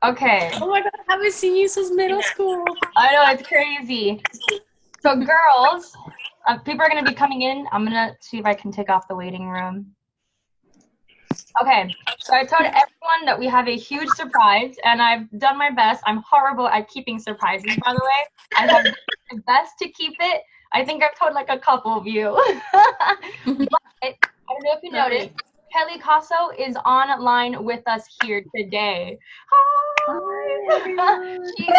Okay. Oh my God, I haven't seen you since middle school. I know, it's crazy. So girls, people are going to be coming in. I'm going to see if I can take off the waiting room. Okay, so I told everyone that we have a huge surprise, and I've done my best. I'm horrible at keeping surprises, by the way. I have done my best to keep it. I think I've told like a couple of you. But I don't know if you noticed, Kelley Kosow is online with us here today. Hi! She is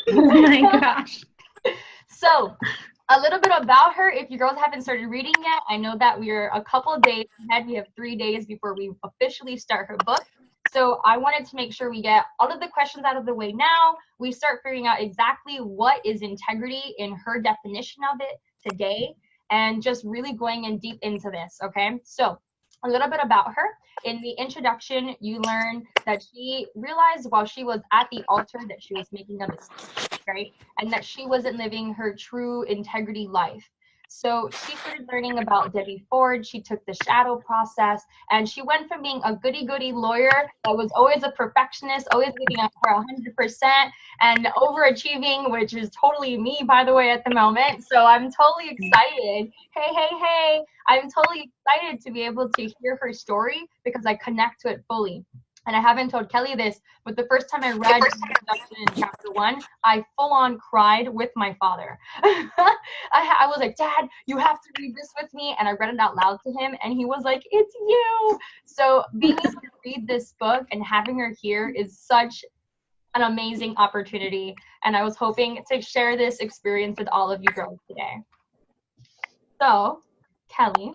Oh my gosh. So, a little bit about her, if you girls haven't started reading yet, I know that we're a couple of days ahead. We have 3 days before we officially start her book. So I wanted to make sure we get all of the questions out of the way now. We start figuring out exactly what is integrity in her definition of it today, and just really going in deep into this, okay? So a little bit about her. In the introduction, you learn that she realized while she was at the altar that she was making a mistake, right? And that she wasn't living her true integrity life. So she started learning about Debbie Ford. She took the shadow process, and she went from being a goody-goody lawyer that was always a perfectionist, always giving up her 100% and overachieving, which is totally me, by the way, at the moment. So I'm totally excited. Hey. I'm totally excited to be able to hear her story because I connect to it fully. And I haven't told Kelley this, but the first time I read the introduction in chapter 1, I full on cried with my father. I was like, Dad, you have to read this with me. And I read it out loud to him, and he was like, it's you. So being able to read this book and having her here is such an amazing opportunity. And I was hoping to share this experience with all of you girls today. So, Kelley,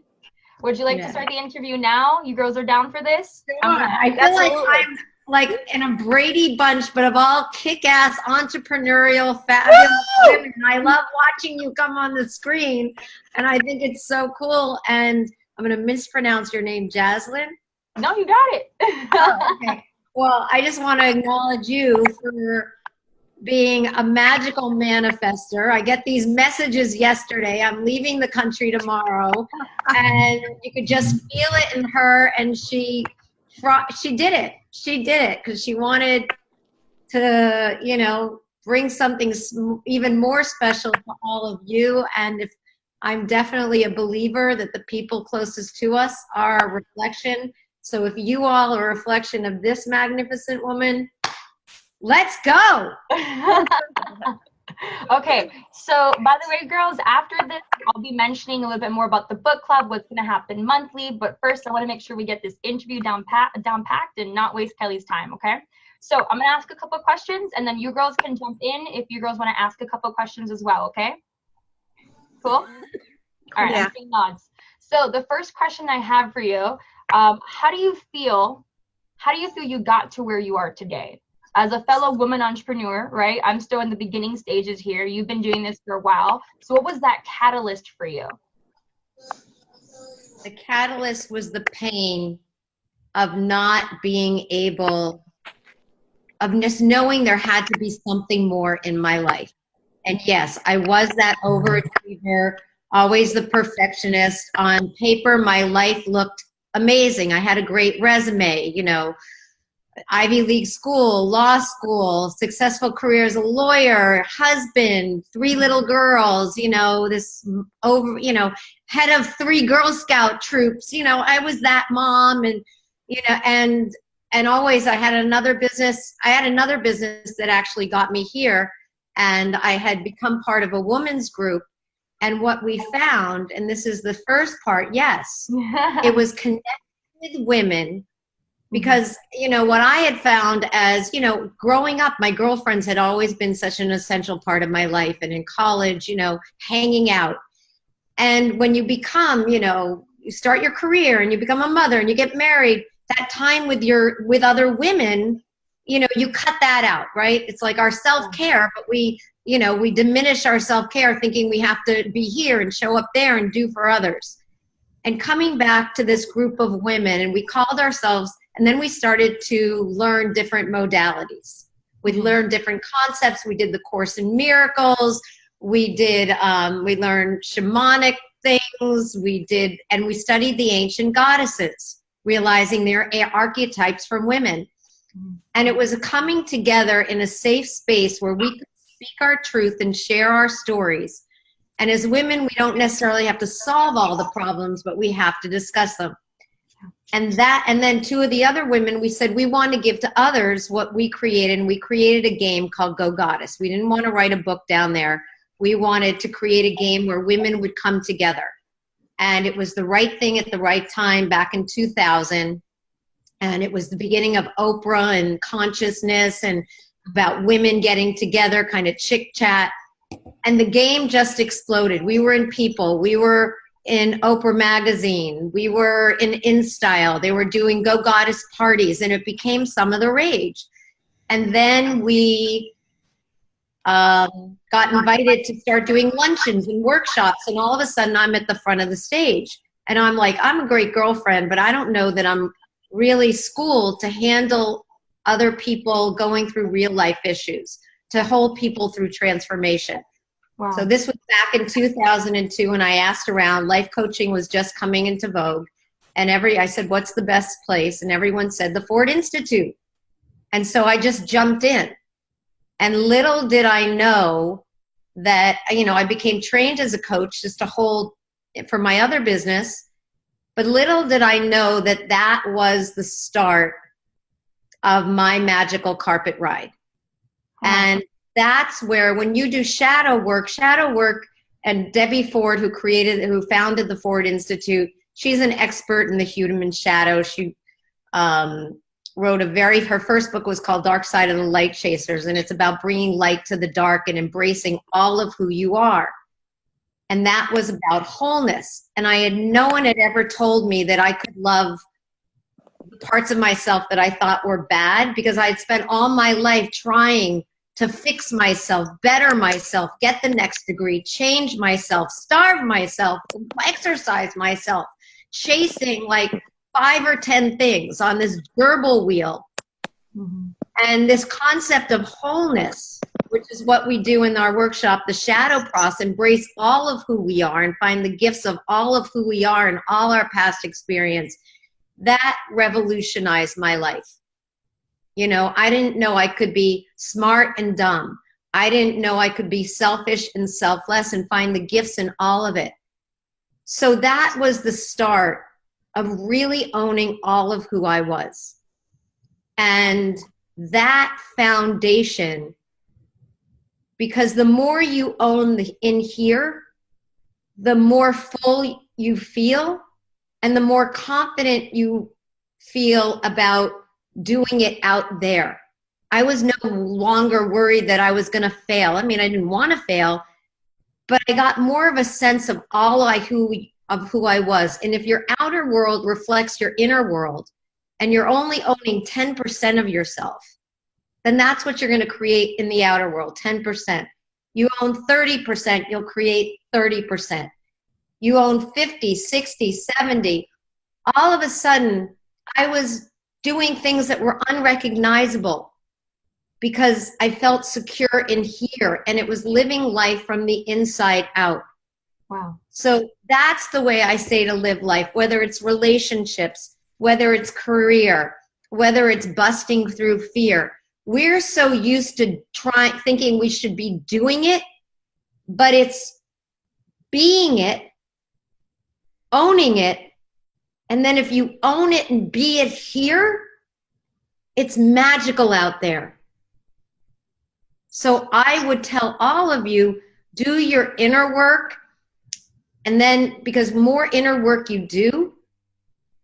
would you like to start the interview now? You girls are down for this? I feel like I'm like in a Brady Bunch, but of all kick-ass, entrepreneurial, fabulous women. I love watching you come on the screen, and I think it's so cool. And I'm going to mispronounce your name, Jaslyn. No, you got it. Oh, okay. Well, I just want to acknowledge you for being a magical manifester. I get these messages yesterday. I'm leaving the country tomorrow, and you could just feel it in her. And she did it. She did it because she wanted to, you know, bring something even more special to all of you. And if I'm definitely a believer that the people closest to us are a reflection. So if you all are a reflection of this magnificent woman, let's go. Okay, so by the way, girls, after this, I'll be mentioning a little bit more about the book club, what's going to happen monthly. But first, I want to make sure we get this interview down packed and not waste Kelley's time, okay? So I'm going to ask a couple of questions, and then you girls can jump in if you girls want to ask a couple of questions as well, okay? Cool? All right, yeah. I'm seeing nods. So the first question I have for you, how do you feel you got to where you are today? As a fellow woman entrepreneur, right? I'm still in the beginning stages here. You've been doing this for a while. So what was that catalyst for you? The catalyst was the pain of not being able, of just knowing there had to be something more in my life. And yes, I was that overachiever, always the perfectionist. On paper, my life looked amazing. I had a great resume, you know, Ivy League school, law school, successful career as a lawyer, husband, 3 little girls, you know, head of 3 Girl Scout troops. You know, I was that mom, and, you know, and always I had another business. I had another business that actually got me here, and I had become part of a women's group. And what we found, and this is the first part, yes, it was connected with women. Because, you know, what I had found as, you know, growing up, my girlfriends had always been such an essential part of my life. And in college, you know, hanging out. And when you become, you know, you start your career and you become a mother and you get married, that time with other women, you know, you cut that out, right? It's like our self-care, but we diminish our self-care thinking we have to be here and show up there and do for others. And coming back to this group of women, and we called ourselves, and then we started to learn different modalities. We learned different concepts. We did the Course in Miracles. We learned shamanic things. And we studied the ancient goddesses. realizing their archetypes from women. And it was a coming together in a safe space where we could speak our truth and share our stories. And as women, we don't necessarily have to solve all the problems, but we have to discuss them. And then two of the other women, we said we want to give to others what we created. And we created a game called Go Goddess. We didn't want to write a book down there. We wanted to create a game where women would come together. And it was the right thing at the right time back in 2000. And it was the beginning of Oprah and consciousness and about women getting together, kind of chick chat. And the game just exploded. We were in People. We were in Oprah magazine. We were in InStyle. They were doing Go Goddess parties, and it became some of the rage. And then we got invited to start doing luncheons and workshops, and all of a sudden I'm at the front of the stage. And I'm like, I'm a great girlfriend, but I don't know that I'm really schooled to handle other people going through real life issues, to hold people through transformation. Wow. So this was back in 2002, and I asked around. Life coaching was just coming into vogue. And I said, what's the best place? And everyone said the Ford Institute. And so I just jumped in. And little did I know that, I became trained as a coach just to hold for my other business. But little did I know that that was the start of my magical carpet ride. Wow. And that's where, when you do shadow work, and Debbie Ford, who founded the Ford Institute, she's an expert in the human shadow. She wrote her first book was called Dark Side of the Light Chasers, and it's about bringing light to the dark and embracing all of who you are. And that was about wholeness. And no one had ever told me that I could love the parts of myself that I thought were bad, because I had spent all my life trying to fix myself, better myself, get the next degree, change myself, starve myself, exercise myself, chasing like 5 or 10 things on this gerbil wheel. Mm-hmm. And this concept of wholeness, which is what we do in our workshop, the shadow process, embrace all of who we are and find the gifts of all of who we are and all our past experience, that revolutionized my life. I didn't know I could be smart and dumb. I didn't know I could be selfish and selfless and find the gifts in all of it. So that was the start of really owning all of who I was. And that foundation, because the more you own in here, the more full you feel and the more confident you feel about doing it out there. I was no longer worried that I was going to fail. I didn't want to fail, but I got more of a sense of who I was. And if your outer world reflects your inner world and you're only owning 10% of yourself, then that's what you're going to create in the outer world, 10%. You own 30%, you'll create 30%. You own 50, 60, 70. All of a sudden, I was doing things that were unrecognizable because I felt secure in here, and it was living life from the inside out. Wow. So that's the way I say to live life, whether it's relationships, whether it's career, whether it's busting through fear. We're so used to thinking we should be doing it, but it's being it, owning it. And then if you own it and be it here, it's magical out there. So I would tell all of you, do your inner work. And then, because more inner work you do,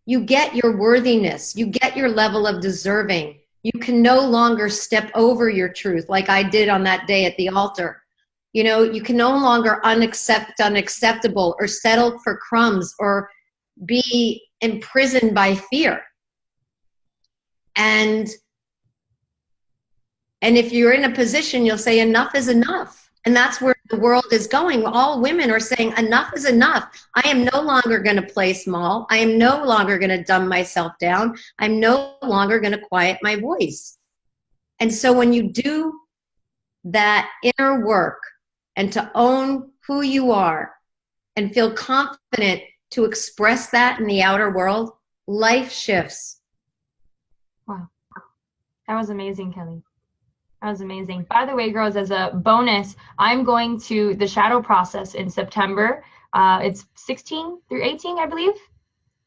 you get your worthiness. You get your level of deserving. You can no longer step over your truth like I did on that day at the altar. You can no longer accept unacceptable or settle for crumbs or be imprisoned by fear. And if you're in a position, you'll say enough is enough. And that's where the world is going. All women are saying enough is enough. I am no longer going to play small. I am no longer going to dumb myself down. I'm no longer going to quiet my voice. And so when you do that inner work and to own who you are and feel confident to express that in the outer world, life shifts. Wow. That was amazing, Kelley. That was amazing. By the way, girls, as a bonus, I'm going to the shadow process in September. It's 16 through 18, I believe.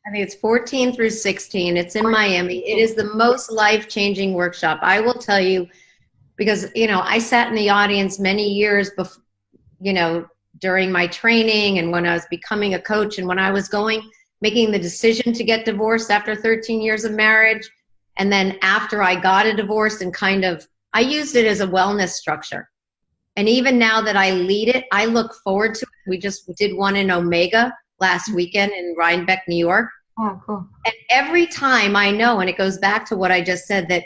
I think it's 14 through 16. It's in Miami. It is the most life-changing workshop. I will tell you, because, you know, I sat in the audience many years before, you know, during my training and when I was becoming a coach and when I was making the decision to get divorced after 13 years of marriage. And then after I got a divorce and I used it as a wellness structure. And even now that I lead it, I look forward to it. We just did one in Omega last weekend in Rhinebeck, New York. Oh, cool. And every time I know, and it goes back to what I just said, that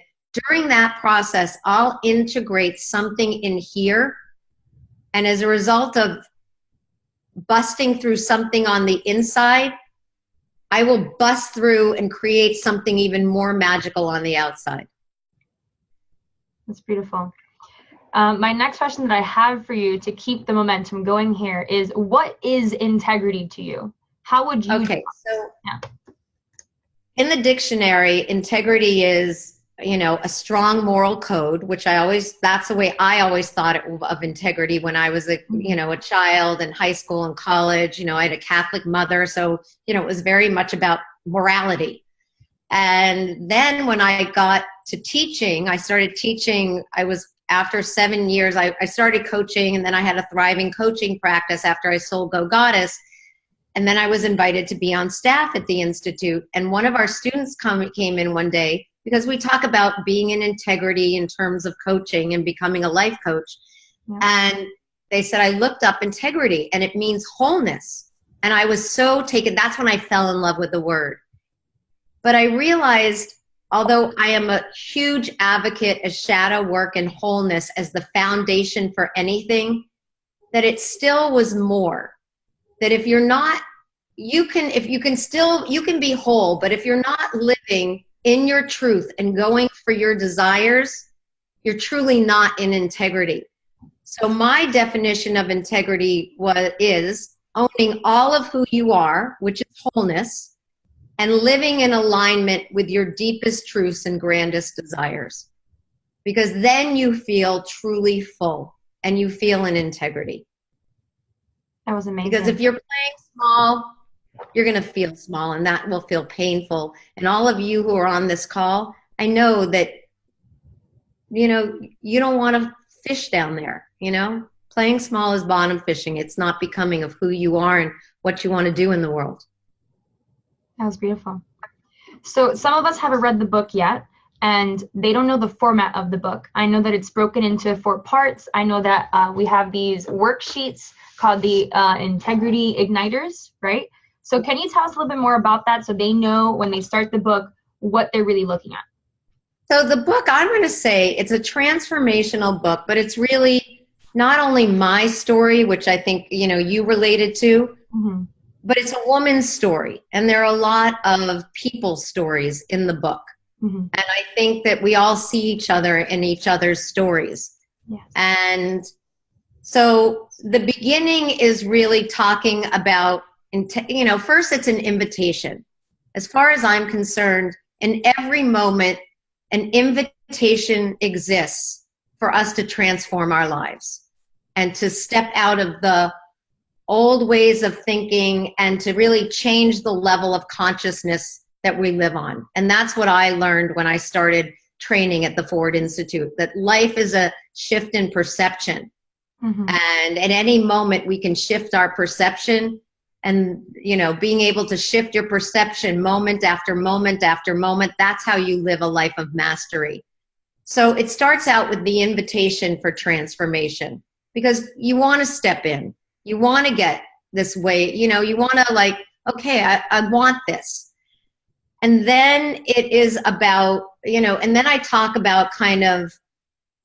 during that process, I'll integrate something in here. And as a result of busting through something on the inside, I will bust through and create something even more magical on the outside. That's beautiful. My next question that I have for you to keep the momentum going here is, what is integrity to you? How would you? Okay, so in the dictionary, integrity is, you know, a strong moral code, which that's the way I always thought of integrity when I was a child in high school and college. You know, I had a Catholic mother, so, you know, it was very much about morality. And then when I got to teaching, I started teaching. After 7 years, I started coaching, and then I had a thriving coaching practice after I sold Go Goddess. And then I was invited to be on staff at the Institute. And one of our students came in one day, because we talk about being in integrity in terms of coaching and becoming a life coach. Yeah. And they said, I looked up integrity and it means wholeness. And I was so taken. That's when I fell in love with the word. But I realized, although I am a huge advocate of shadow work and wholeness as the foundation for anything, that it still was more. That if you're not, you can be whole, but if you're not living in your truth and going for your desires, you're truly not in integrity. So my definition of integrity is owning all of who you are, which is wholeness, and living in alignment with your deepest truths and grandest desires. Because then you feel truly full and you feel in integrity. That was amazing. Because if you're playing small, you're going to feel small, and that will feel painful. And all of you who are on this call, I know that, you know, you don't want to fish down there, you know. Playing small is bottom fishing. It's not becoming of who you are and what you want to do in the world. That was beautiful. So some of us haven't read the book yet, and they don't know the format of the book. I know that it's broken into 4 parts. I know that we have these worksheets called the Integrity Igniters, right? So can you tell us a little bit more about that so they know when they start the book what they're really looking at? So the book, I'm going to say it's a transformational book, but it's really not only my story, which I think, you know, you related to, but it's a woman's story. And there are a lot of people's stories in the book. And I think that we all see each other in each other's stories. Yes. And so the beginning is really talking about, you know, first it's an invitation. As far as I'm concerned, in every moment, an invitation exists for us to transform our lives and to step out of the old ways of thinking and to really change the level of consciousness that we live on. And that's what I learned when I started training at the Ford Institute, that life is a shift in perception. And at any moment we can shift our perception, and, you know, being able to shift your perception moment after moment after moment, that's how you live a life of mastery. So it starts out with the invitation for transformation, because you want to step in, you want to get this way, you know, you want to like, okay, I want this. And then it is about, you know, and then I talk about kind of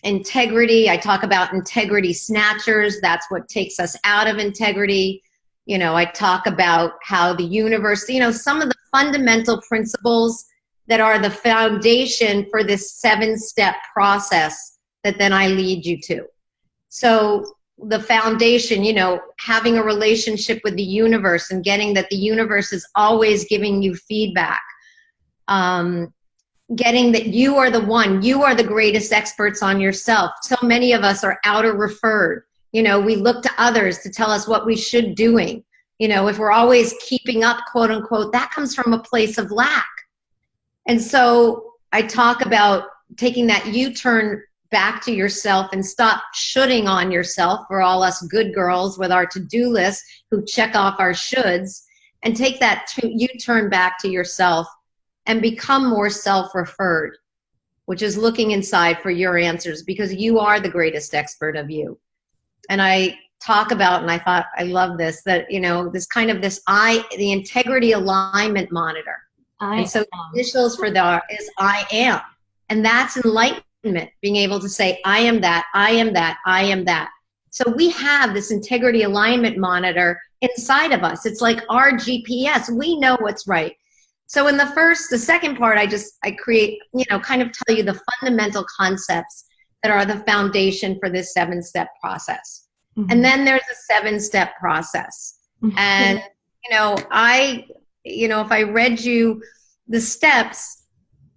integrity. I talk about integrity snatchers. That's what takes us out of integrity. You know, I talk about how the universe, you know, some of the fundamental principles that are the foundation for this 7-step process that then I lead you to. So the foundation, you know, having a relationship with the universe and getting that the universe is always giving you feedback. getting that you are the one, you are the greatest experts on yourself. So many of us are outer referred. You know, we look to others to tell us what we should doing. You know, if we're always keeping up, quote unquote, that comes from a place of lack. And so I talk about taking that U-turn back to yourself and stop shoulding on yourself, for all us good girls with our to-do list who check off our shoulds, and take that U-turn back to yourself and become more self-referred, which is looking inside for your answers, because you are the greatest expert of you. And I talk about, and I thought I love this, that, you know, this kind of this the integrity alignment monitor. And so the initials for that is I am. And that's enlightenment, being able to say, I am that, I am that, I am that. So we have this integrity alignment monitor inside of us. It's like our GPS. We know what's right. So in the second part, I create, you know, kind of tell you the fundamental concepts that are the foundation for this 7-step process. Mm-hmm. And then there's a 7-step process. Mm-hmm. And, you know, if I read you the steps,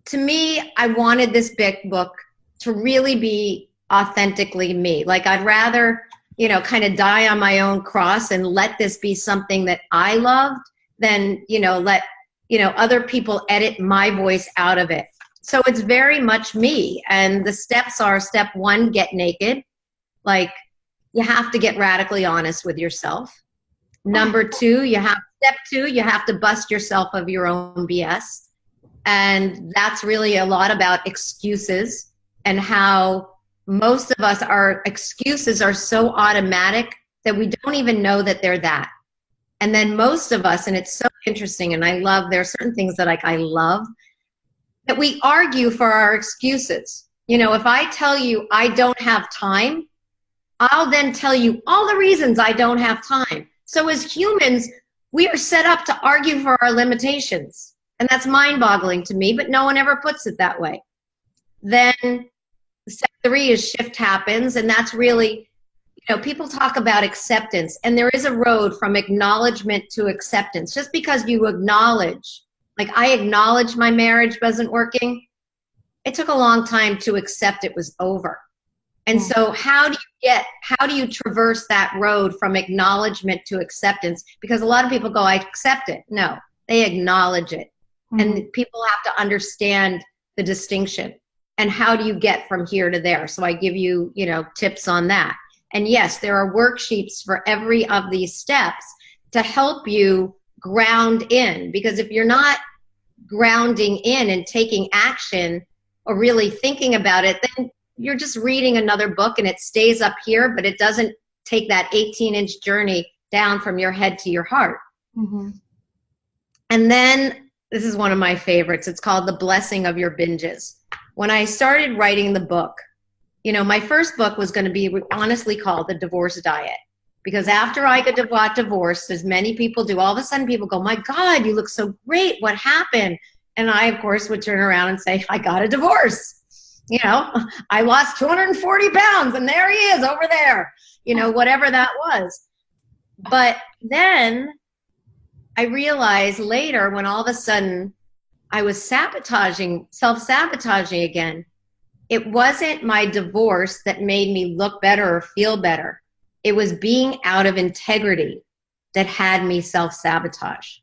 to me, I wanted this big book to really be authentically me. Like, I'd rather, you know, kind of die on my own cross and let this be something that I loved than, you know, let, you know, other people edit my voice out of it. So it's very much me. And the steps are: step 1, get naked. Like, you have to get radically honest with yourself. Number 2, step 2, you have to bust yourself of your own BS. And that's really a lot about excuses, and how most of us, our excuses are so automatic that we don't even know that they're that. And then most of us, and it's so interesting, and there are certain things that I love, that we argue for our excuses. You know, if I tell you I don't have time, I'll then tell you all the reasons I don't have time. So as humans, we are set up to argue for our limitations. And that's mind-boggling to me, but no one ever puts it that way. Then step 3 is shift happens, and that's really, you know, people talk about acceptance, and there is a road from acknowledgement to acceptance. Just because you acknowledge, like I acknowledge my marriage wasn't working, it took a long time to accept it was over. And so how do you traverse that road from acknowledgement to acceptance? Because a lot of people go, I accept it. No, they acknowledge it. And people have to understand the distinction. And how do you get from here to there? So I give you, you know, tips on that. And yes, there are worksheets for every of these steps to help you ground in. Because if you're not grounding in and taking action or really thinking about it, then you're just reading another book and it stays up here, but it doesn't take that 18-inch journey down from your head to your heart. Mm-hmm. And then this is one of my favorites. It's called The Blessing of Your Binges. When I started writing the book, you know, my first book was going to be honestly called The Divorce Diet. Because after I got divorced, as many people do, all of a sudden people go, my God, you look so great. What happened? And I, of course, would turn around and say, I got a divorce. You know, I lost 240 pounds and there he is over there, you know, whatever that was. But then I realized later, when all of a sudden I was self-sabotaging again, it wasn't my divorce that made me look better or feel better. It was being out of integrity that had me self-sabotage.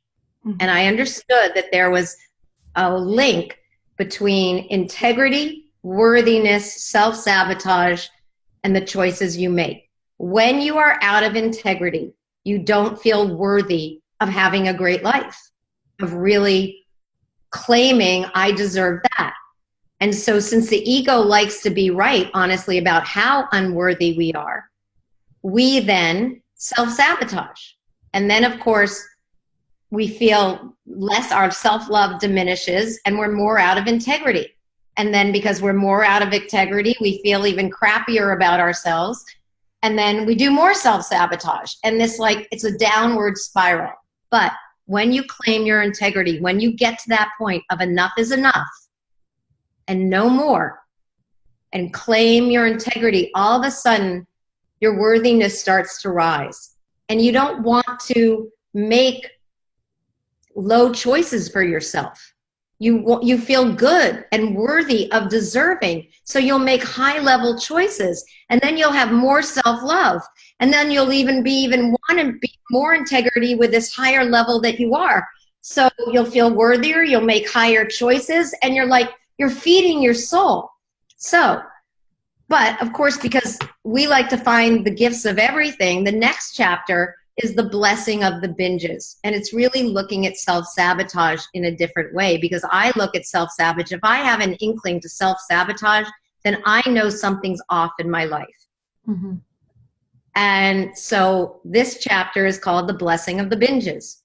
Mm-hmm. And I understood that there was a link between integrity, worthiness, self-sabotage, and the choices you make. When you are out of integrity, you don't feel worthy of having a great life, of really claiming I deserve that. And so since the ego likes to be right, honestly, about how unworthy we are, we then self-sabotage. And then, of course, we feel less, our self-love diminishes, and we're more out of integrity. And then because we're more out of integrity, we feel even crappier about ourselves. And then we do more self-sabotage. And this, like, it's a downward spiral. But when you claim your integrity, when you get to that point of enough is enough and no more, and claim your integrity, all of a sudden your worthiness starts to rise. And you don't want to make low choices for yourself. You feel good and worthy of deserving. So you'll make high level choices, and then you'll have more self-love. And then you'll even want to be more integrity with this higher level that you are. So you'll feel worthier, you'll make higher choices, and you're feeding your soul. So, but of course, because we like to find the gifts of everything, the next chapter is the blessing of the binges. And it's really looking at self-sabotage in a different way, because I look at self-sabotage. If I have an inkling to self-sabotage, then I know something's off in my life. Mm-hmm. And so this chapter is called the blessing of the binges.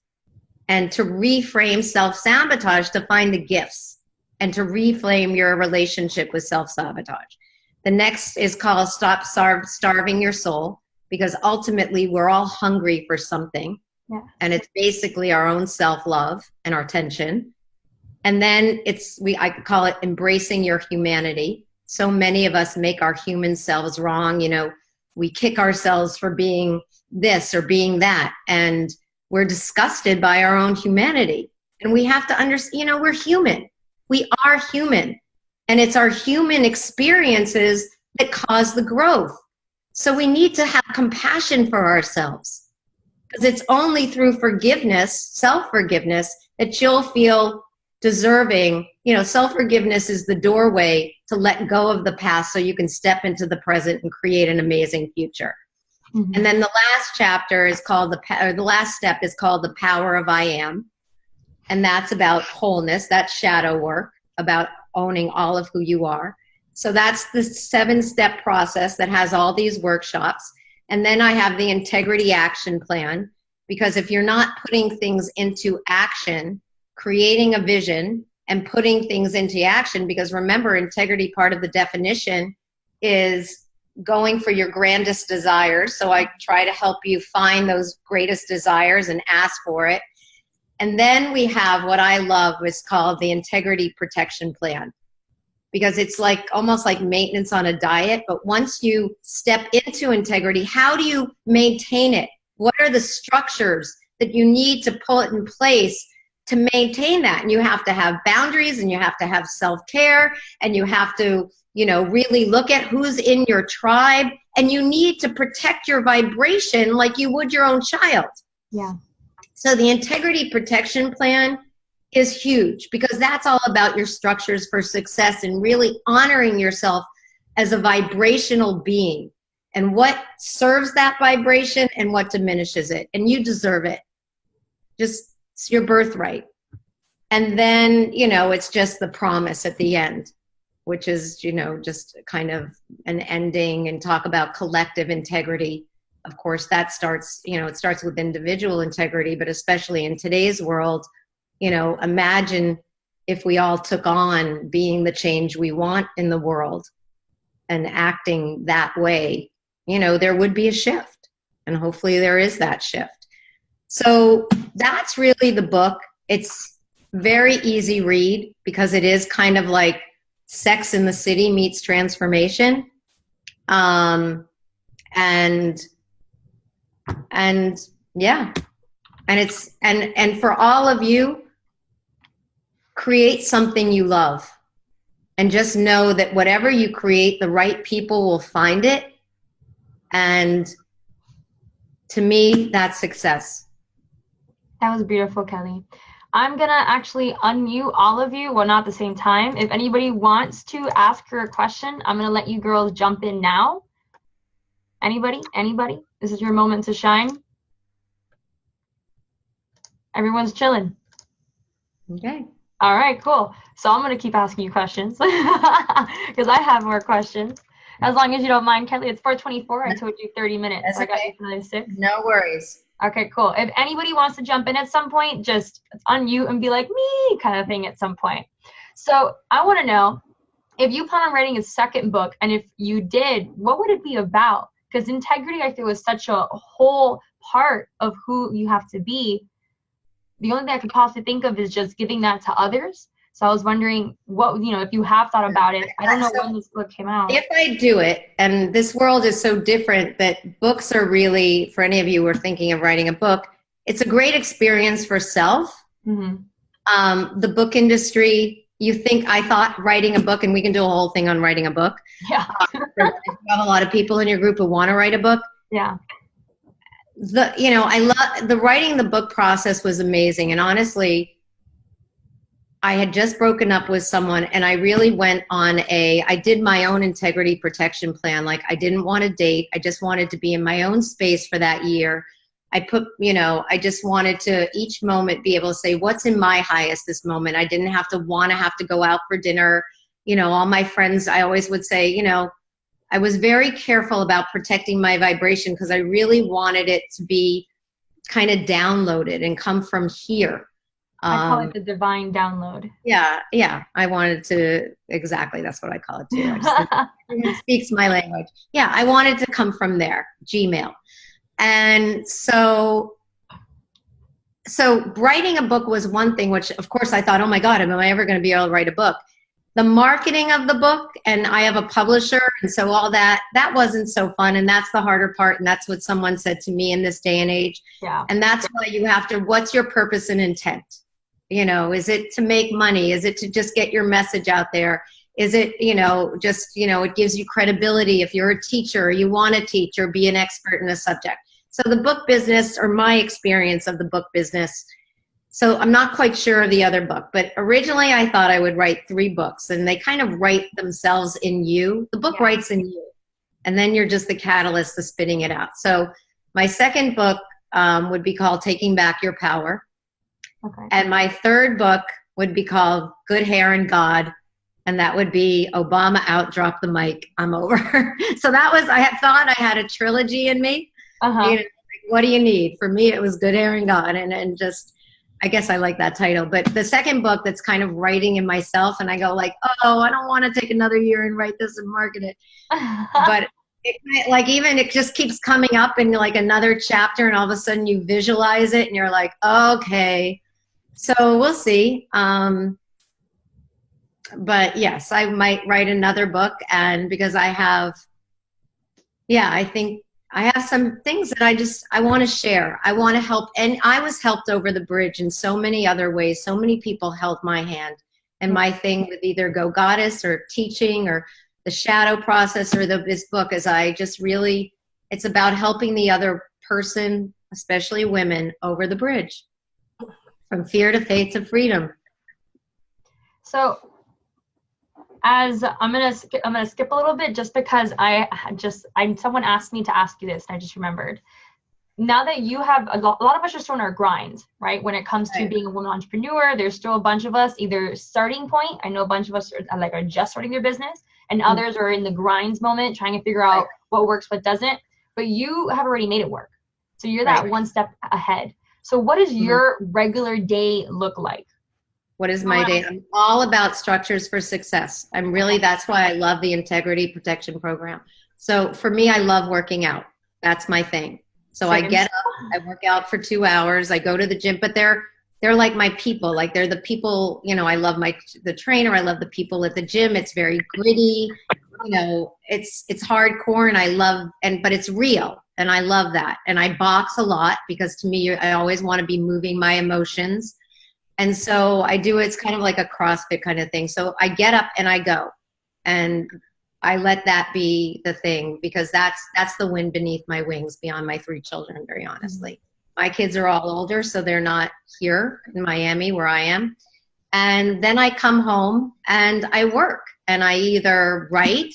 And to reframe self-sabotage, to find the gifts, and to reframe your relationship with self-sabotage. The next is called Stop Starving Your Soul, because ultimately we're all hungry for something. Yeah. And it's basically our own self-love and our attention. And then I call it embracing your humanity. So many of us make our human selves wrong. You know, we kick ourselves for being this or being that. And we're disgusted by our own humanity. And we have to understand, we're human. We are human. And it's our human experiences that cause the growth. So we need to have compassion for ourselves, because it's only through forgiveness, self-forgiveness, that you'll feel deserving. Self-forgiveness is the doorway to let go of the past so you can step into the present and create an amazing future. Mm-hmm. And then the last chapter is called the last step is called the power of I am. And that's about wholeness. That's shadow work, about owning all of who you are. So that's the 7-step process that has all these workshops. And then I have the integrity action plan, because if you're not putting things into action, creating a vision and putting things into action, because remember, integrity, part of the definition is going for your grandest desires. So I try to help you find those greatest desires and ask for it. And then we have what I love is called the integrity protection plan, because it's almost like maintenance on a diet. But once you step into integrity, how do you maintain it? What are the structures that you need to put in place to maintain that? And you have to have boundaries, and you have to have self-care, and you have to, really look at who's in your tribe, and you need to protect your vibration like you would your own child. Yeah. So the integrity protection plan is huge, because that's all about your structures for success and really honoring yourself as a vibrational being, and what serves that vibration and what diminishes it. And you deserve it. It's your birthright. And then, it's just the promise at the end, which is, just kind of an ending, and talk about collective integrity. Of course, that starts, it starts with individual integrity, but especially in today's world, imagine if we all took on being the change we want in the world and acting that way, there would be a shift, and hopefully there is that shift. So that's really the book. It's very easy read, because it is kind of like Sex in the City meets transformation. And yeah, and it's, and for all of you, create something you love, and just know that whatever you create, the right people will find it. And to me, that's success. That was beautiful, Kelley. I'm gonna actually unmute all of you, well, not at the same time. If anybody wants to ask her a question, I'm gonna let you girls jump in now. Anybody? This is your moment to shine. Everyone's chilling. Okay. All right, cool. So I'm gonna keep asking you questions because I have more questions. As long as you don't mind, Kelley. It's 4:24. I told you 30 minutes. That's okay. I got you for another 6. No worries. Okay, cool. If anybody wants to jump in at some point, just unmute and be like, me, kind of thing at some point. So I want to know, if you plan on writing a second book, and if you did, what would it be about? Because integrity, I feel, is such a whole part of who you have to be. The only thing I could possibly think of is just giving that to others. So I was wondering what, if you have thought about it. I don't know when this book came out. If I do it, and this world is so different that books are really, for any of you who are thinking of writing a book, it's a great experience for self. Mm-hmm. The book industry, I thought writing a book, and we can do a whole thing on writing a book. Yeah. If you have a lot of people in your group who want to write a book. Yeah. I love the writing the book process was amazing. And honestly, I had just broken up with someone, and I really went on I did my own integrity protection plan. Like, I didn't want to date. I just wanted to be in my own space for that year. I just wanted to each moment be able to say, what's in my highest this moment? I didn't have to go out for dinner. All my friends, I always would say, I was very careful about protecting my vibration because I really wanted it to be kind of downloaded and come from here. I call it the divine download. Yeah. I wanted to, exactly. That's what I call it too. It speaks my language. Yeah. I wanted to come from there, Gmail. And so writing a book was one thing, which of course I thought, oh my God, am I ever going to be able to write a book? The marketing of the book, and I have a publisher, and so all that wasn't so fun, and that's the harder part, and that's what someone said to me in this day and age. Yeah. And that's why you have to, what's your purpose and intent? Is it to make money? Is it to just get your message out there? Is it, it gives you credibility if you're a teacher or you want to teach or be an expert in a subject. So the book business, or my experience of the book business, so I'm not quite sure of the other book, but originally I thought I would write 3 books, and they kind of write themselves in you. The book writes in you, and then you're just the catalyst to spitting it out. So my second book would be called Taking Back Your Power. Okay. And my third book would be called Good Hair and God. And that would be Obama out, drop the mic, I'm over. So I had thought I had a trilogy in me. Uh-huh. What do you need? For me, it was Good Hair and God. And just, I guess I like that title. But the second book, that's kind of writing in myself. And I go like, oh, I don't want to take another year and write this and market it. But it just keeps coming up in like another chapter, and all of a sudden you visualize it and you're like, okay. So we'll see. But yes, I might write another book, and because I think I have some things that I want to share. I want to help, and I was helped over the bridge in so many other ways. So many people held my hand, and my thing with either Go Goddess or teaching or the shadow process or this book is it's about helping the other person, especially women, over the bridge from fear to faith to freedom. So as I'm gonna skip a little bit just because someone asked me to ask you this, and I just remembered. Now that you have a lot of us are still in our grind, right? When it comes to being a woman entrepreneur, there's still a bunch of us either starting point. I know a bunch of us are just starting their business, and others are in the grinds moment, trying to figure out what works, what doesn't. But you have already made it work, so you're that one step ahead. So what does your regular day look like? What is my day? I'm all about structures for success. That's why I love the Integrity Protection Program. So for me, I love working out. That's my thing. So I get up, I work out for 2 hours, I go to the gym, but they're like my people. Like they're the people, I love the trainer, I love the people at the gym. It's very gritty, it's hardcore, and but it's real. And I love that. And I box a lot because to me, I always want to be moving my emotions. And so I do, it's kind of like a CrossFit kind of thing. So I get up and I go, and I let that be the thing, because that's the wind beneath my wings beyond my 3 children, very honestly. My kids are all older, so they're not here in Miami where I am. And then I come home and I work, and I either write,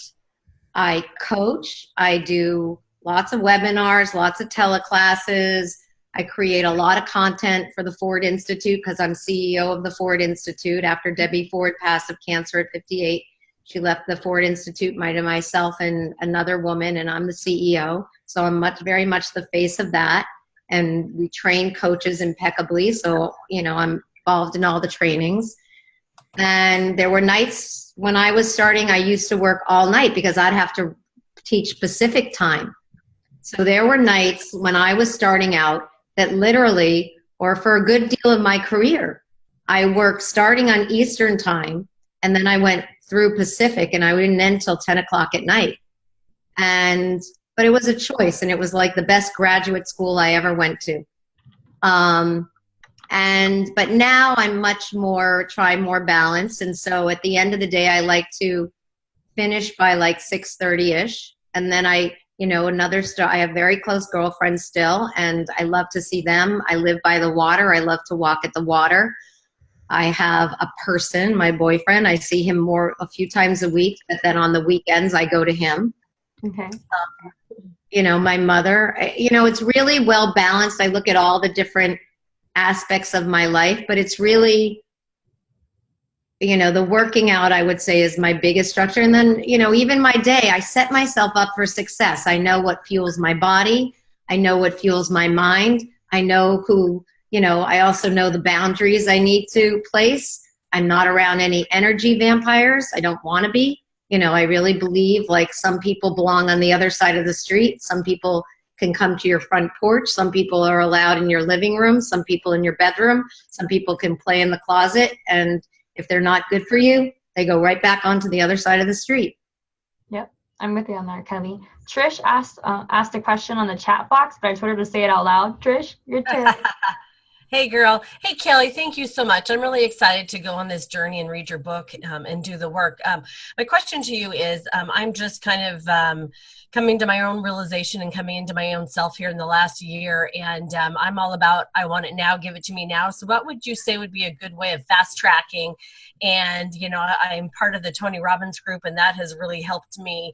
I coach, I do lots of webinars, lots of teleclasses. I create a lot of content for the Ford Institute because I'm CEO of the Ford Institute. After Debbie Ford passed of cancer at 58, she left the Ford Institute to myself and another woman, and I'm the CEO. So I'm very much the face of that. And we train coaches impeccably. So, I'm involved in all the trainings. And there were nights when I was starting, I used to work all night because I'd have to teach Pacific time. So there were nights when I was starting out that literally, or for a good deal of my career, I worked starting on Eastern time, and then I went through Pacific, and I didn't end until 10 o'clock at night. But it was a choice, and it was like the best graduate school I ever went to. But now I'm much more, try more balanced. And so at the end of the day, I like to finish by like 6:30ish. And then I have very close girlfriends still, and I love to see them. I live by the water. I love to walk at the water. I have a person, my boyfriend. I see him a few times a week, but then on the weekends I go to him. Okay. My mother, it's really well balanced. I look at all the different aspects of my life, but it's really, the working out, I would say, is my biggest structure. And then, even my day, I set myself up for success. I know what fuels my body. I know what fuels my mind. I know I also know the boundaries I need to place. I'm not around any energy vampires. I don't want to be. I really believe like some people belong on the other side of the street. Some people can come to your front porch. Some people are allowed in your living room. Some people in your bedroom. Some people can play in the closet. And if they're not good for you, they go right back onto the other side of the street. Yep, I'm with you on that, Kelley. Trish asked a question on the chat box, but I told her to say it out loud. Trish, your turn. Hey, girl. Hey, Kelley, thank you so much. I'm really excited to go on this journey and read your book and do the work. My question to you is, I'm just kind of coming to my own realization and coming into my own self here in the last year, and I'm all about, I want it now, give it to me now. So what would you say would be a good way of fast tracking? And, I'm part of the Tony Robbins group, and that has really helped me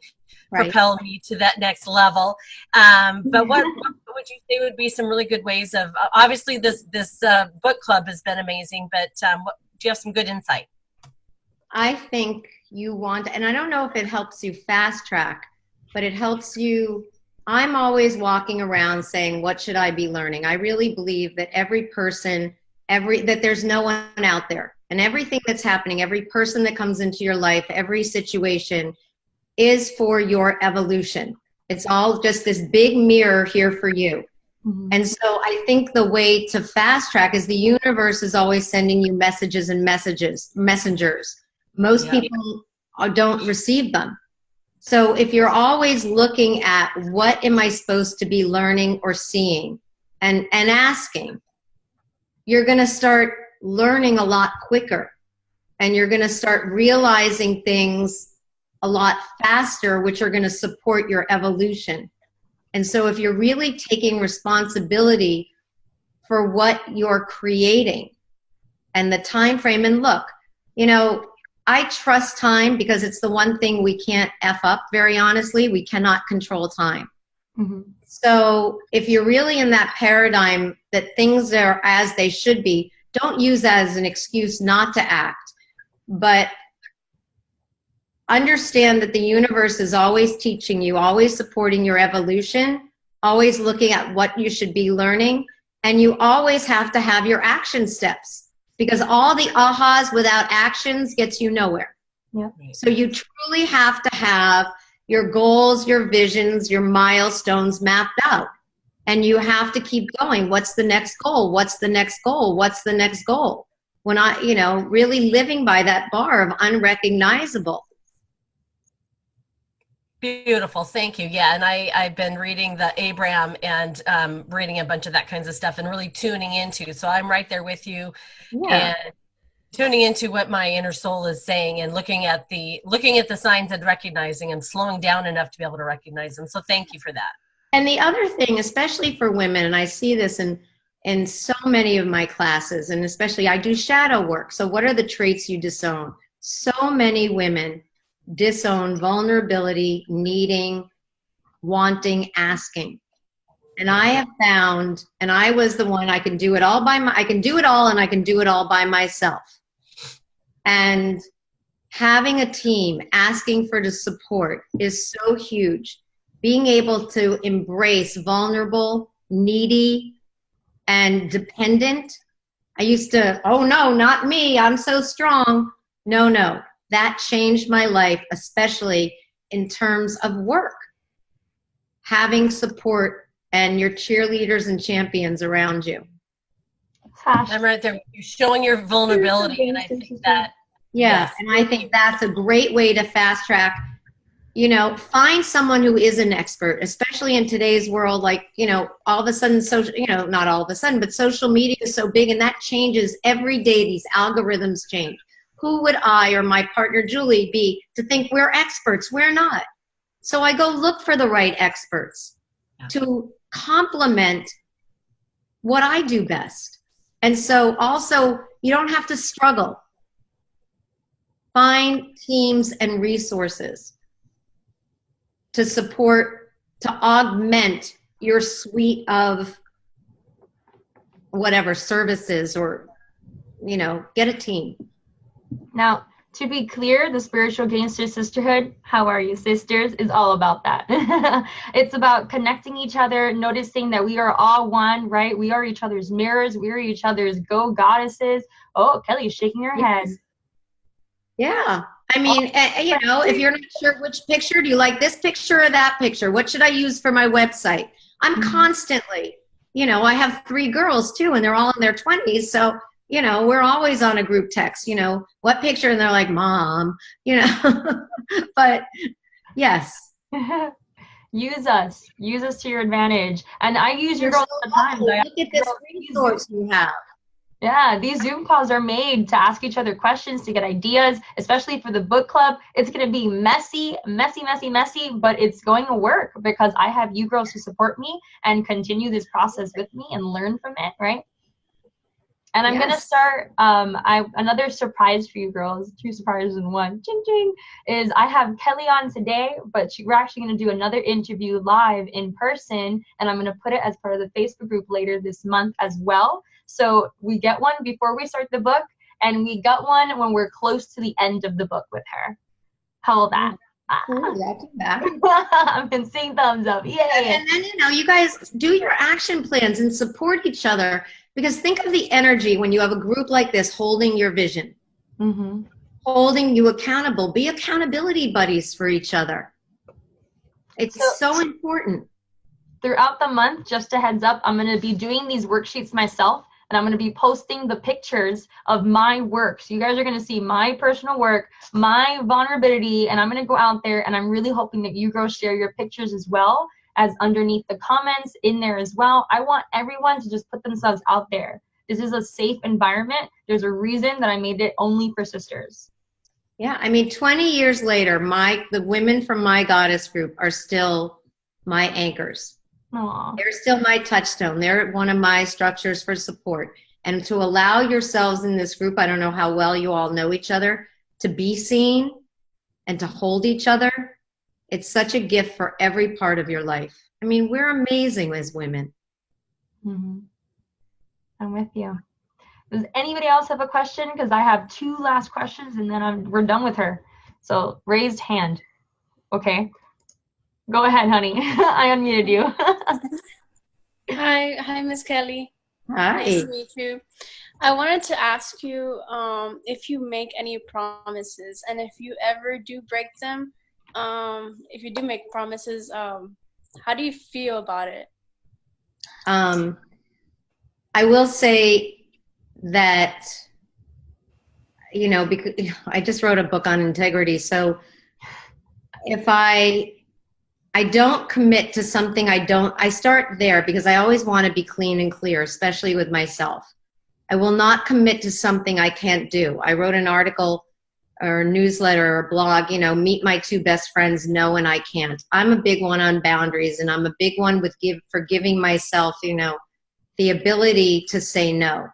propel me to that next level. But what would you say would be some really good ways of, obviously this book club has been amazing, but do you have some good insight? I think you want, and I don't know if it helps you fast track, but it helps you. I'm always walking around saying, what should I be learning? I really believe that every person, that there's no one out there, and everything that's happening, every person that comes into your life, every situation is for your evolution. It's all just this big mirror here for you. Mm-hmm. And so I think the way to fast track is the universe is always sending you messages and messengers. Most people don't receive them. So if you're always looking at what am I supposed to be learning or seeing and asking, you're going to start learning a lot quicker, and you're going to start realizing things a lot faster, which are going to support your evolution. And so if you're really taking responsibility for what you're creating and the time frame, and look, I trust time because it's the one thing we can't F up, very honestly. We cannot control time. Mm-hmm. So if you're really in that paradigm that things are as they should be, don't use that as an excuse not to act, but understand that the universe is always teaching you, always supporting your evolution, always looking at what you should be learning, and you always have to have your action steps, because all the ahas without actions gets you nowhere. Yeah. So you truly have to have your goals, your visions, your milestones mapped out, and you have to keep going. What's the next goal? What's the next goal? What's the next goal? When really living by that bar of unrecognizable. Beautiful. Thank you. Yeah. And I've been reading the Abraham and reading a bunch of that kinds of stuff and really tuning into. So I'm right there with you. Yeah. And tuning into what my inner soul is saying and looking at the signs and recognizing and slowing down enough to be able to recognize them. So thank you for that. And the other thing, especially for women, and I see this in so many of my classes, and especially I do shadow work. So what are the traits you disown? So many women disown vulnerability, needing, wanting, asking. And I have found, and I was the one, I can do it all I can do it all, and I can do it all by myself. And having a team, asking for the support is so huge. Being able to embrace vulnerable, needy, and dependent. I used to, oh no, not me, I'm so strong. No. That changed my life, especially in terms of work. Having support and your cheerleaders and champions around you. I'm right there. You're showing your vulnerability, and I think that. Yeah, yes. And I think that's a great way to fast track. you know, find someone who is an expert, especially in today's world. Like, you know, all of a sudden, social, you know, not all of a sudden, but social media is so big, and that changes every day. These algorithms change. Who would I or my partner Julie be to think we're experts? We're not. So I go look for the right experts to complement what I do best. And so also, you don't have to struggle. Find teams and resources to support, to augment your suite of whatever services, or, you know, get a team. Now, to be clear, the Spiritual Gangster Sisterhood, how are you, sisters, is all about that. It's about connecting each other, noticing that we are all one, right? We are each other's mirrors. We are each other's go-goddesses. Oh, Kelly's shaking her head. Yeah. I mean, you know, if you're not sure which picture, do you like this picture or that picture? What should I use for my website? I'm constantly, you know, I have 3 girls too, and they're all in their 20s. So, you know, we're always on a group text, you know, what picture? And they're like, Mom, you know, but yes. Use us to your advantage. And I use your You're girls so all the time. lucky. Look at this resource you have. Yeah, these Zoom calls are made to ask each other questions, to get ideas, especially for the book club. It's going to be messy, but it's going to work because I have you girls who support me and continue this process with me and learn from it, right? And I'm going to start, another surprise for you girls, 2 surprises in 1, ching ching, is I have Kelly on today, but we're actually going to do another interview live in person, and I'm going to put it as part of the Facebook group later this month as well. So we get one before we start the book, and we got one when we're close to the end of the book with her. How will that? I've been seeing thumbs up. Yay. And then, you know, you guys do your action plans and support each other, because think of the energy when you have a group like this holding your vision, holding you accountable. Be accountability buddies for each other. It's so important. Throughout the month, just a heads up, I'm going to be doing these worksheets myself, and I'm going to be posting the pictures of my work. So you guys are going to see my personal work, my vulnerability, and I'm going to go out there, and I'm really hoping that you girls share your pictures as well as underneath the comments in there as well. I want everyone to just put themselves out there. This is a safe environment. There's a reason that I made it only for sisters. Yeah, I mean, 20 years later, the women from my goddess group are still my anchors. Aww. They're still my touchstone. They're one of my structures for support. And to allow yourselves in this group, I don't know how well you all know each other, to be seen and to hold each other, it's such a gift for every part of your life. I mean, we're amazing as women. I'm with you. Does anybody else have a question? Because I have 2 last questions, and then we're done with her. So raised hand. Okay. Go ahead, honey. I unmuted you. Hi, Miss Kelly. Hi. Nice to meet you. I wanted to ask you if you make any promises, and if you ever do break them. If you do make promises, how do you feel about it? I will say that, you know, because I just wrote a book on integrity. So if I don't commit to something, I start there, because I always want to be clean and clear, especially with myself. I will not commit to something I can't do. I wrote an article or a newsletter or blog, you know, meet my 2 best friends, no and I can't. I'm a big one on boundaries, and I'm a big one with forgiving myself, you know, the ability to say no.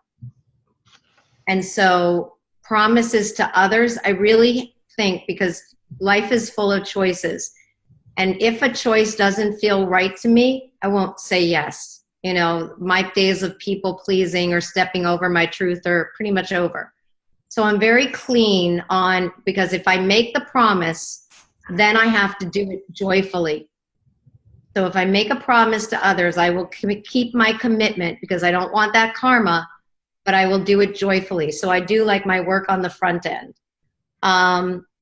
And so promises to others, I really think, because life is full of choices. And if a choice doesn't feel right to me, I won't say yes. You know, my days of people pleasing or stepping over my truth are pretty much over. So I'm very clean because if I make the promise, then I have to do it joyfully. So if I make a promise to others, I will keep my commitment, because I don't want that karma, but I will do it joyfully. So I do like my work on the front end.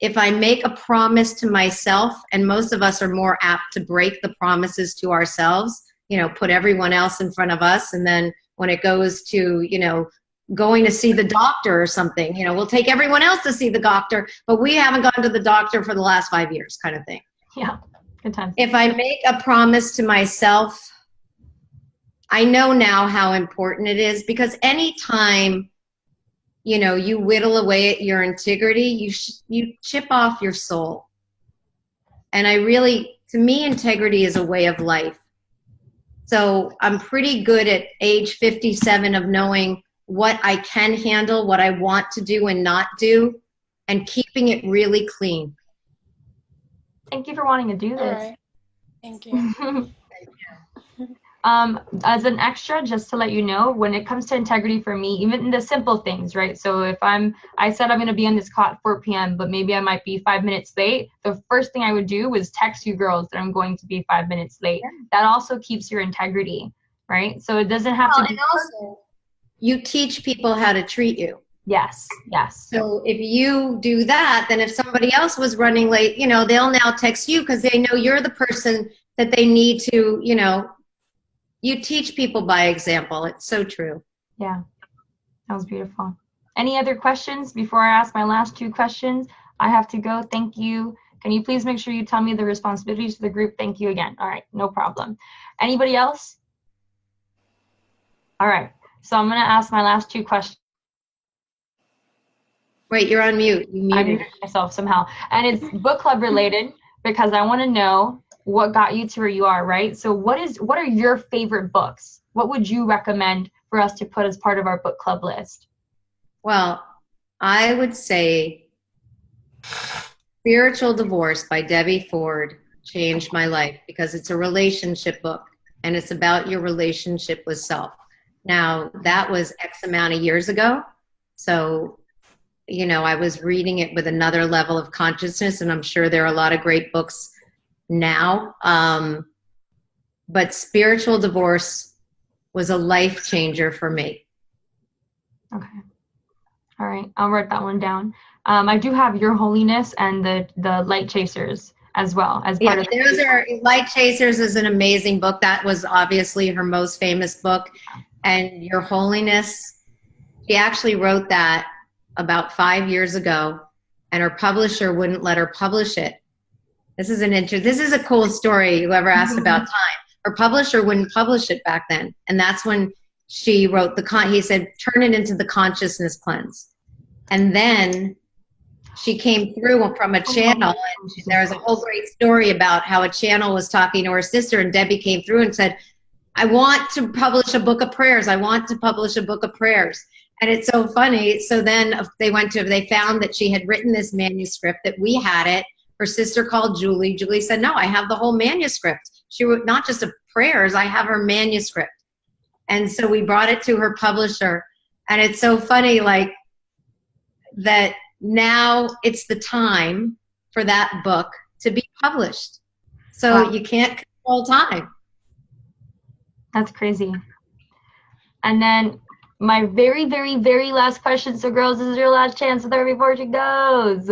If I make a promise to myself, and most of us are more apt to break the promises to ourselves, you know, put everyone else in front of us. And then when it goes to, you know, going to see the doctor or something, you know, we'll take everyone else to see the doctor, but we haven't gone to the doctor for the last 5 years, kind of thing. Yeah, good times. If I make a promise to myself, I know now how important it is, because anytime, you know, you whittle away at your integrity, you chip off your soul. And to me, integrity is a way of life. So I'm pretty good at age 57 of knowing what I can handle, what I want to do and not do, and keeping it really clean. Thank you for wanting to do All this. right. Thank you. As an extra, just to let you know, when it comes to integrity for me, even in the simple things, right? So if I said I'm going to be on this call at 4 p.m., but maybe I might be 5 minutes late, the first thing I would do was text you girls that I'm going to be 5 minutes late. Yeah. That also keeps your integrity, right? So it doesn't have to be. And also, you teach people how to treat you. Yes, yes. So if you do that, then if somebody else was running late, you know, they'll now text you because they know you're the person that they need to, you know. You teach people by example. It's so true. Yeah, that was beautiful. Any other questions before I ask my last two questions? I have to go. Thank you. Can you please make sure you tell me the responsibilities of the group? Thank you again. All right, no problem. Anybody else? All right, so I'm going to ask my last two questions. Wait, you're on mute. You muted. I muted myself somehow. And it's book club related because I want to know what got you to where you are, right? So what are your favorite books? What would you recommend for us to put as part of our book club list? Well, I would say Spiritual Divorce by Debbie Ford changed my life because it's a relationship book and it's about your relationship with self. Now, that was X amount of years ago. So, you know, I was reading it with another level of consciousness, and I'm sure there are a lot of great books now. But Spiritual Divorce was a life changer for me. Okay. All right. I'll write that one down. I do have Your Holiness and the Light Chasers as well as part of those are Light Chasers is an amazing book. That was obviously her most famous book. And Your Holiness, she actually wrote that about 5 years ago, and her publisher wouldn't let her publish it. This is a cool story. Whoever asked about time, her publisher wouldn't publish it back then, and that's when she wrote he said, turn it into the Consciousness Cleanse. And then she came through from a channel, and there was a whole great story about how a channel was talking to her sister, and Debbie came through and said, I want to publish a book of prayers. I want to publish a book of prayers. And it's so funny. So then they found that she had written this manuscript, that we had it. Her sister called Julie. Julie said, no, I have the whole manuscript. She wrote not just a prayers, I have her manuscript. And so we brought it to her publisher. And it's so funny, like, that now it's the time for that book to be published. So wow. You can't control time. That's crazy. And then my very, very, very last question, so girls, this is your last chance with her before she goes,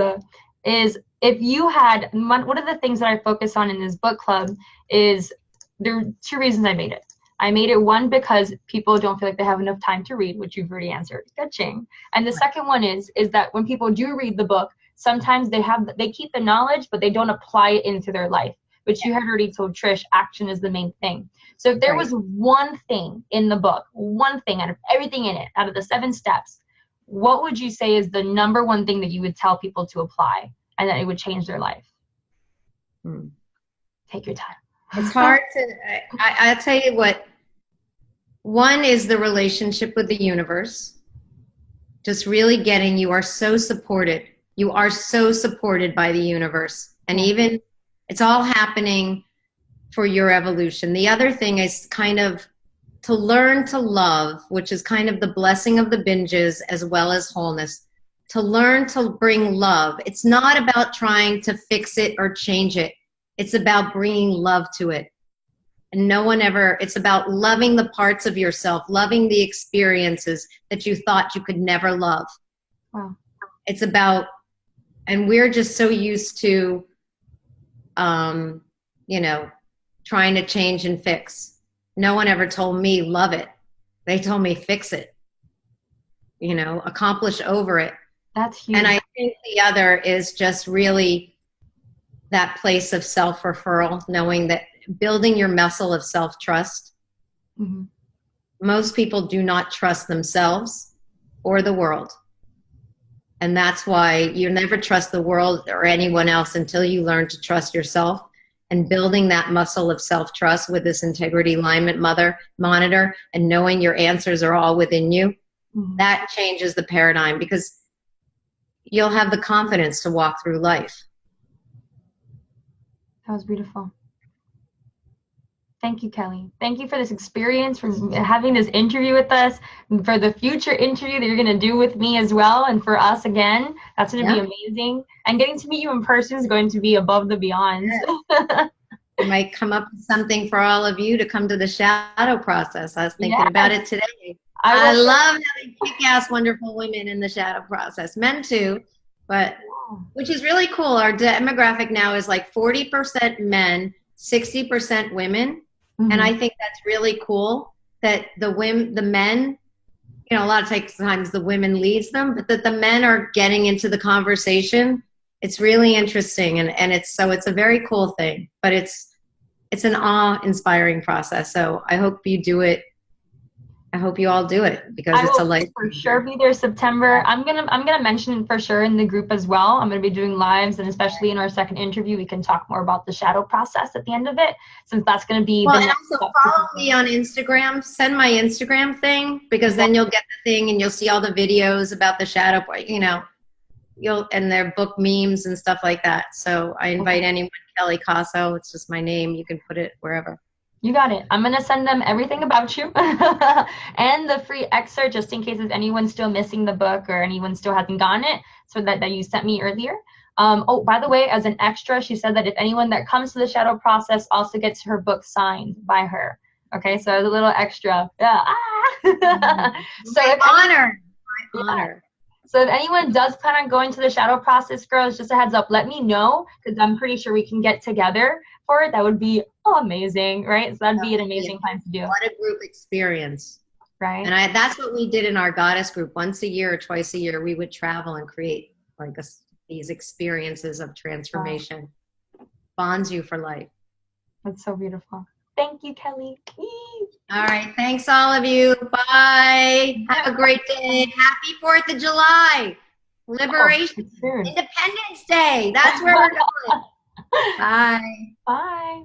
is if you had, one of the things that I focus on in this book club is, there are two reasons I made it. I made it, one, because people don't feel like they have enough time to read, which you've already answered. Good-ching. And the second one is that when people do read the book, sometimes they keep the knowledge, but they don't apply it into their life, which you had already told Trish, action is the main thing. So if there was one thing in the book, one thing out of everything in it, out of the 7 steps, what would you say is the number one thing that you would tell people to apply and that it would change their life? Take your time. It's hard to, I'll tell you what, one is the relationship with the universe. Just really getting, you are so supported. You are so supported by the universe. And even, it's all happening for your evolution. The other thing is kind of to learn to love, which is kind of the blessing of the binges as well as wholeness. To learn to bring love. It's not about trying to fix it or change it. It's about bringing love to it. And it's about loving the parts of yourself, loving the experiences that you thought you could never love. Wow. It's about, and we're just so used to, trying to change and fix. No one ever told me love it. They told me fix it. Accomplish over it. That's huge. And I think the other is just really that place of self-referral, knowing that building your muscle of self-trust. Mm-hmm. Most people do not trust themselves or the world. And that's why you never trust the world or anyone else until you learn to trust yourself. And building that muscle of self-trust with this integrity alignment monitor and knowing your answers are all within you, that changes the paradigm, because you'll have the confidence to walk through life. That was beautiful. Thank you, Kelley. Thank you for this experience, for having this interview with us, and for the future interview that you're going to do with me as well, and for us again. That's going to be amazing. And getting to meet you in person is going to be above the beyond. I might come up with something for all of you to come to the shadow process. I was thinking about it today. I love having kick-ass, wonderful women in the shadow process. Men too, but which is really cool. Our demographic now is like 40% men, 60% women. And I think that's really cool that the men, you know, a lot of times the women leads them, but that the men are getting into the conversation. It's really interesting. And it's a very cool thing, but it's an awe-inspiring process. So I hope you do it. I hope you all do it, because it's a life. I will for sure be there September. I'm gonna mention it for sure in the group as well. I'm gonna be doing lives, and especially in our second interview, we can talk more about the shadow process at the end of it, since that's gonna be. Well, and also follow me on Instagram. Send my Instagram thing, because then you'll get the thing and you'll see all the videos about the shadow. You know, and their book memes and stuff like that. So I invite anyone. Kelley Kosow. It's just my name. You can put it wherever. You got it. I'm going to send them everything about you and the free excerpt, just in case if anyone's still missing the book or anyone still hasn't gotten it, so that you sent me earlier. Oh, by the way, as an extra, she said that if anyone that comes to the shadow process also gets her book signed by her. Okay, so as a little extra. Yeah. So My honor. So if anyone does plan on going to the shadow process, girls, just a heads up, let me know, because I'm pretty sure we can get together for it. That would be amazing, right? So that'd be an amazing time to do. What a group experience. Right. And that's what we did in our goddess group. Once a year or twice a year, we would travel and create like these experiences of transformation. Wow. Bonds you for life. That's so beautiful. Thank you, Kelley. All right. Thanks, all of you. Bye. Have a great day. Happy 4th of July. Liberation. Independence Day. That's where we're going. Bye. Bye.